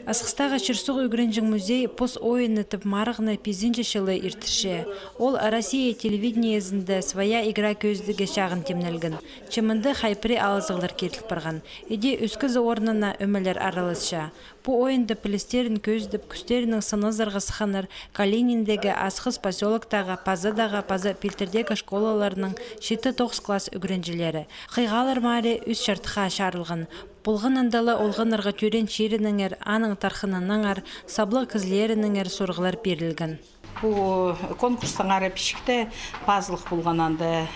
Асқыстағы Чирсуг үгренжің музей пос ойыны тып марығына пизинче шылы иртіше. Ол Россия телевидениезінде своя игра көздіге шағын темнелгін. Чымынды хайпри алызығылар кетіліп барған. Еде үскізі орнына өмелер аралысша. Бұ ойынды пілістерін көздіп, күстерінің сынызырғы сықаныр Калининдегі асқыз поселоктағы, пазадағы, паза пилтердегі школаларының 7-9 класс үгренжілері. Қиғалар маре үз шартыға шарылған. Бұлғын андалы олғынырға түрен шерініңер, аның тархыныныңар, саблы кізлерініңер сұрғылар берілген. Бұл конкурстың ары пішікті пазылық болғананды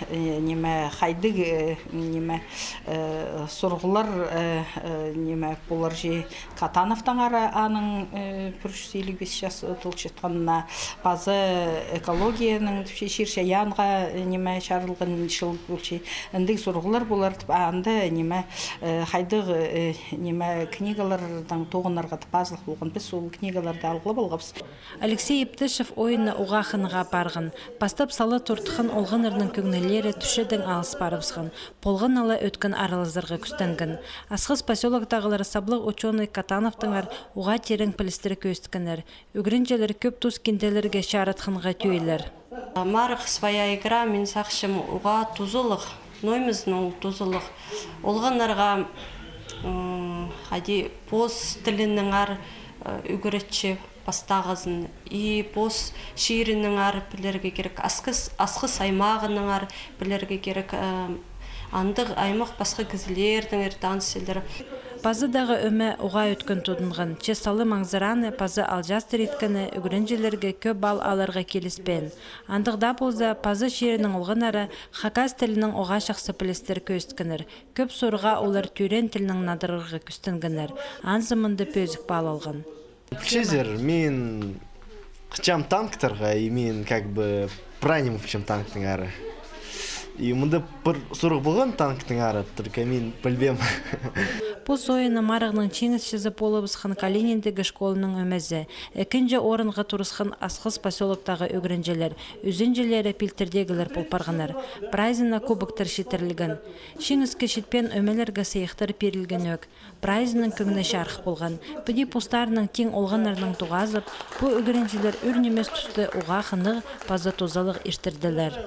неме қайдық неме сұрғылар неме болар же Катановтың ары аның 155 жас толық жетқанына базы экологияның шерше янға неме шарылған шыл бөлші әндік сұрғылар болар анды неме қайдық неме книгалардан тоғынарға пазылық болған біз сол книгаларды алғылы болғапыз. Алексей Ептішев ойыны уғақынға барғын. Бастап салы тұртықын олғынырның көңнелері түшедің алыс барыбысқын. Полғын ала өткін аралыздарға күстінгін. Асқыз поселоктағылар саблық ученый Катановтыңар уға терің пілістері көстікінер. Үгренжелер көп тұз кенделерге шаратқынға түйелер. Марық своя игра мен сақшым уға тұзылық, ноймызның тұзылық. Олғынарға поз тілінің ар үгіретші бастағызын, и поз шиірінің ар білерге керек, асқыз аймағының ар білерге керек, андық аймақ басқа кізілердің ертанселері. Пазыдағы өме уға өткен тұдынған. Чесалы маңзыраны пазы алжастыр еткіні үгіренжелерге көп бал аларға келіспен. Андықда болза пазы шерінің олғынары хакас тілінің оға шақсы пілістер көсткінір. Көп сұрға олар түрен тілінің надырырғы күстінгінір. Анзымынды пөзік бал алған. Чезер, мен қычам танктарға, и мен как бы праним қычам танктың ары. И мұнда бір сұрық болған танктың ары, только мен білбем. Бұл ойыны марығының чеңізшізі болыбысқан Калининдегі школының өмезі. Екінші орынға тұрысқан асқыз поселоктағы өгірінжелер, үзінжелері пилтердегілер болпарғанар. Прайзына кубоктар шетірілген. Шеңізгі шетпен өмелерге сейіқтар перілген өк. Прайзының көңіне шарқы болған. Бүді пустарының тең олғанарының туғазып, бұл өгірінжелер үрнемес түсті уға қынық, база тозалық ештірділер.